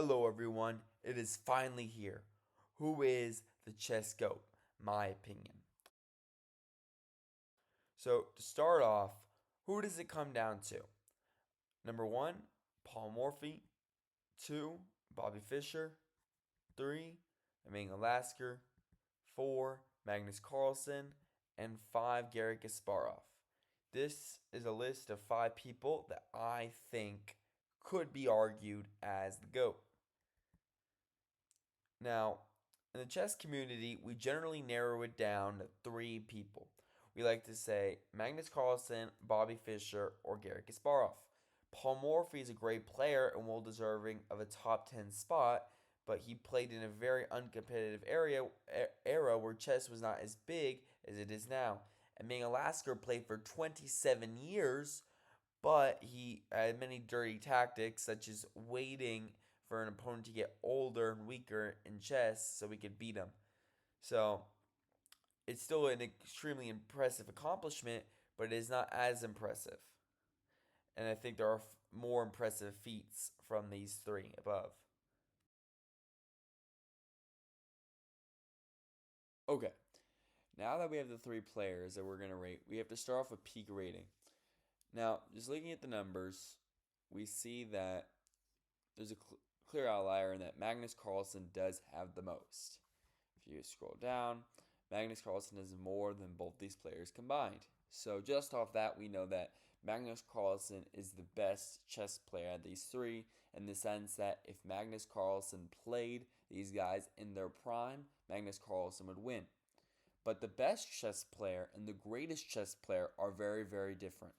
Hello, everyone. It is finally here. Who is the chess goat? My opinion. So, to start off, who does it come down to? Number one, Paul Morphy. Two, Bobby Fischer. Three, Emmanuel Lasker. Four, Magnus Carlsen. And five, Garry Kasparov. This is a list of five people that I think could be argued as the GOAT. Now, in the chess community, we generally narrow it down to three people. We like to say Magnus Carlsen, Bobby Fischer, or Garry Kasparov. Paul Morphy is a great player and well deserving of a top 10 spot, but he played in a very uncompetitive era where chess was not as big as it is now. And Emmanuel Lasker played for 27 years, but he had many dirty tactics, such as waiting for an opponent to get older and weaker in chess so we could beat him. So it's still an extremely impressive accomplishment, but it is not as impressive. And I think there are more impressive feats from these three above. Okay, now that we have the three players that we're going to rate, we have to start off with peak rating. Now, just looking at the numbers, we see that there's a clear outlier in that Magnus Carlsen does have the most. If you scroll down, Magnus Carlsen has more than both these players combined. So just off that, we know that Magnus Carlsen is the best chess player of these three, in the sense that if Magnus Carlsen played these guys in their prime, Magnus Carlsen would win. But the best chess player and the greatest chess player are very, very different.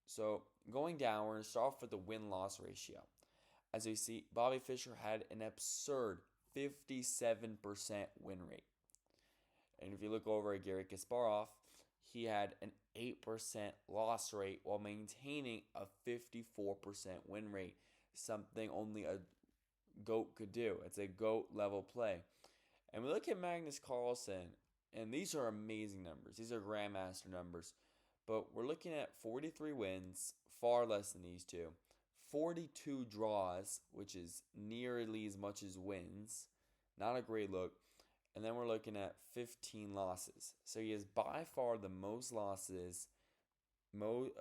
So going down, we're going to start off with the win-loss ratio. As we see, Bobby Fischer had an absurd 57% win rate. And if you look over at Garry Kasparov, he had an 8% loss rate while maintaining a 54% win rate, something only a GOAT could do. It's a GOAT level play. And we look at Magnus Carlsen, and these are amazing numbers. These are Grandmaster numbers. But we're looking at 43 wins, far less than these two. 42 draws, which is nearly as much as wins. Not a great look. And then we're looking at 15 losses. So he has by far the most losses, most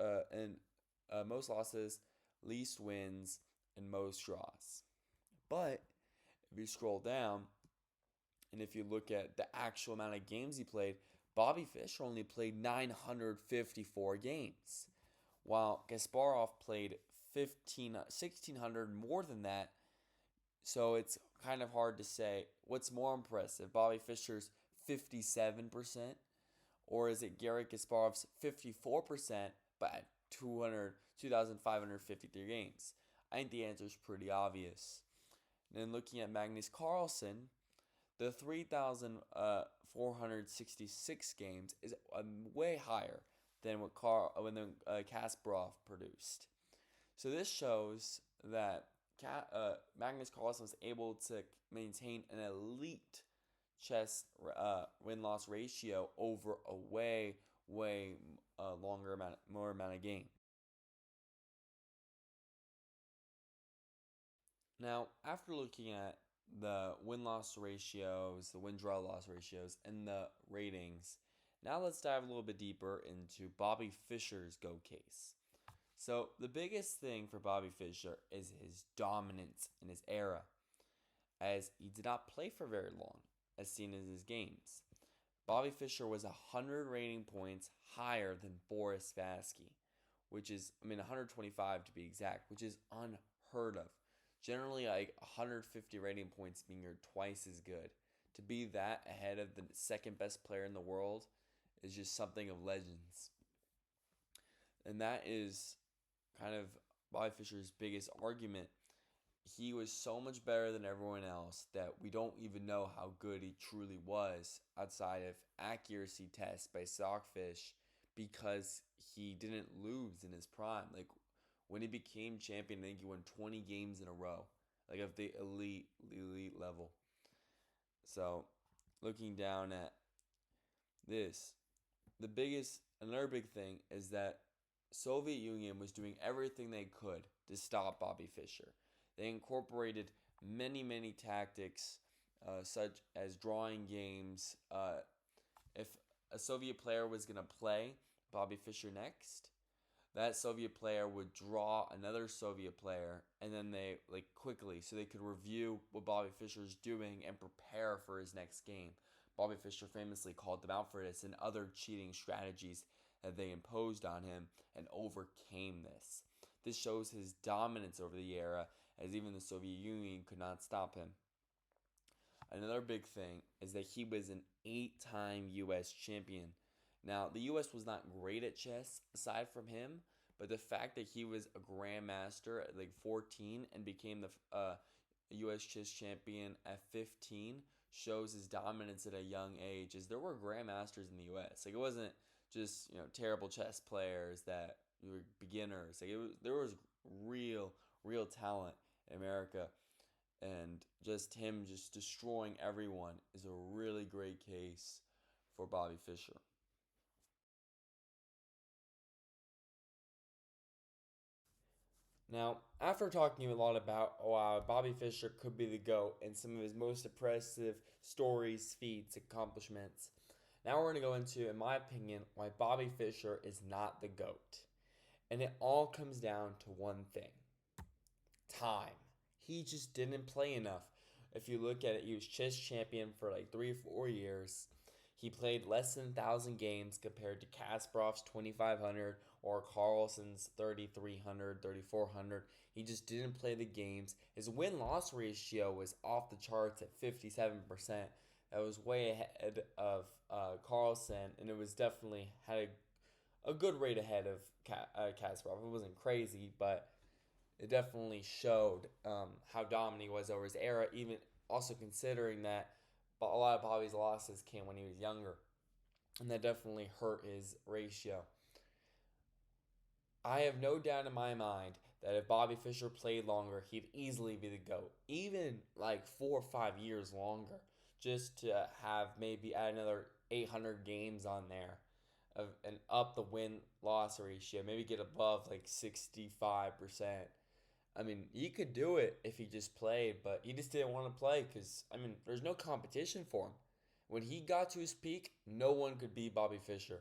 losses, least wins, and most draws. But if you scroll down, and if you look at the actual amount of games he played, Bobby Fischer only played 954 games, while Kasparov played 1,600 more than that. So it's kind of hard to say what's more impressive, Bobby Fischer's 57%, or is it Garry Kasparov's 54% but at 2,553 games? I think the answer is pretty obvious. And then looking at Magnus Carlsen, the 3,466 games is way higher than what Kasparov produced. So this shows that Magnus Carlsen was able to maintain an elite chess win-loss ratio over a way more amount of game. Now, after looking at the win-loss ratios, the win-draw loss ratios, and the ratings, now let's dive a little bit deeper into Bobby Fischer's GO case. So the biggest thing for Bobby Fischer is his dominance in his era, as he did not play for very long, as seen in his games. Bobby Fischer was 100 rating points higher than Boris Spassky, which is, 125 to be exact, which is unheard of. Generally, like 150 rating points mean you're twice as good. To be that ahead of the second best player in the world is just something of legends. And that is kind of Bobby Fischer's biggest argument. He was so much better than everyone else that we don't even know how good he truly was outside of accuracy tests by Stockfish, because he didn't lose in his prime. Like when he became champion, I think he won 20 games in a row, like of the elite level. So looking down at this, another big thing is that Soviet Union was doing everything they could to stop Bobby Fischer. They incorporated many tactics, such as drawing games. If a Soviet player was going to play Bobby Fischer next, that Soviet player would draw another Soviet player, and then they quickly, so they could review what Bobby Fischer's doing and prepare for his next game. Bobby Fischer famously called them out for this and other cheating strategies that they imposed on him and overcame this. This shows his dominance over the era, as even the Soviet Union could not stop him. Another big thing is that he was an 8-time U.S. champion. Now, the U.S. was not great at chess aside from him, but the fact that he was a grandmaster at 14 and became the U.S. chess champion at 15 shows his dominance at a young age. As there were grandmasters in the U.S. It wasn't just terrible chess players that were beginners. There was real talent in America, and just him just destroying everyone is a really great case for Bobby Fischer. Now, after talking a lot about Bobby Fischer could be the GOAT and some of his most impressive stories, feats, accomplishments, now we're going to go into, in my opinion, why Bobby Fischer is not the GOAT. And it all comes down to one thing: time. He just didn't play enough. If you look at it, he was chess champion for 3 or 4 years. He played less than 1,000 games compared to Kasparov's 2,500 or Carlsen's 3,300, 3,400. He just didn't play the games. His win-loss ratio was off the charts at 57%. That was way ahead of Carlsen, and it was definitely had a good rate ahead of Kasparov. It wasn't crazy, but it definitely showed how dominant he was over his era, even also considering that a lot of Bobby's losses came when he was younger, and that definitely hurt his ratio. I have no doubt in my mind that if Bobby Fischer played longer, he'd easily be the GOAT, even 4 or 5 years longer, just to have maybe add another 800 games on there and up the win loss ratio, maybe get above 65%. I mean, he could do it if he just played, but he just didn't want to play because, there's no competition for him. When he got to his peak, no one could beat Bobby Fischer.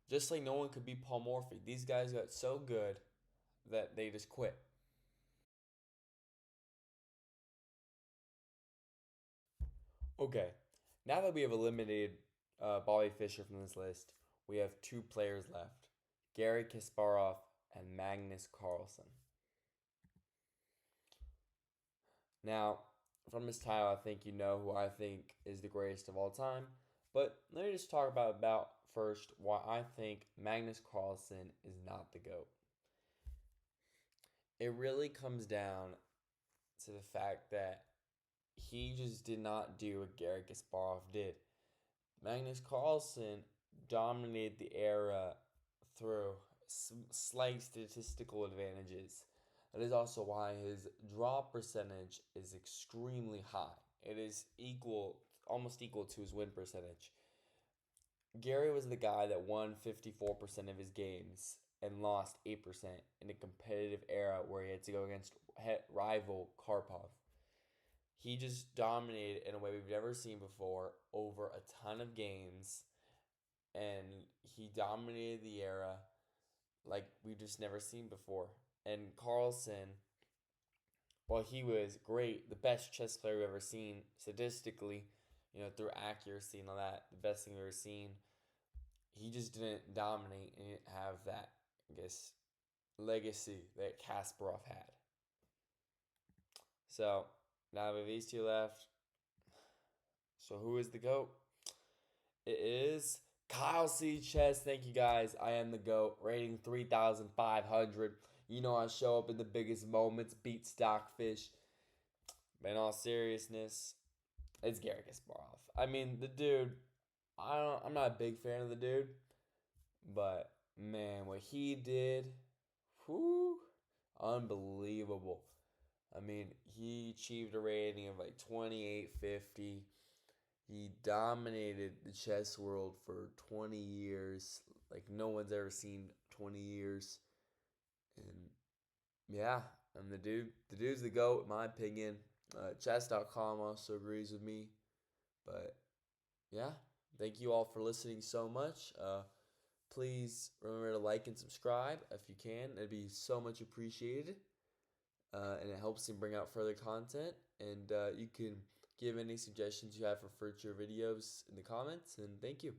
Just like no one could beat Paul Morphy. These guys got so good that they just quit. Okay, now that we have eliminated Bobby Fischer from this list, we have two players left: Gary Kasparov and Magnus Carlsen. Now, from his title, I think you know who I think is the greatest of all time. But let me just talk about first why I think Magnus Carlsen is not the GOAT. It really comes down to the fact that he just did not do what Gary Kasparov did. Magnus Carlsen dominated the era through slight statistical advantages. That is also why his draw percentage is extremely high. It is almost equal to his win percentage. Gary was the guy that won 54% of his games and lost 8% in a competitive era where he had to go against rival Karpov. He just dominated in a way we've never seen before over a ton of games, and he dominated the era like we've just never seen before. And Carlsen, while he was great, the best chess player we've ever seen statistically, through accuracy and all that, the best thing we've ever seen, he just didn't dominate and didn't have that, I guess, legacy that Kasparov had. So now we have these two left. So who is the GOAT? It is Kyle C. Chess. Thank you guys. I am the GOAT. Rating 3,500. I show up in the biggest moments, beat Stockfish. But in all seriousness, it's Gary Kasparov. The dude, I'm not a big fan of the dude, but man, what he did, whew, unbelievable. He achieved a rating of 2850. He dominated the chess world for 20 years, like no one's ever seen 20 years. And yeah, The dude's the GOAT, in my opinion. Chess.com also agrees with me. But yeah, thank you all for listening so much. Please remember to like and subscribe if you can. It'd be so much appreciated. And it helps me bring out further content. And you can give any suggestions you have for future videos in the comments. And thank you.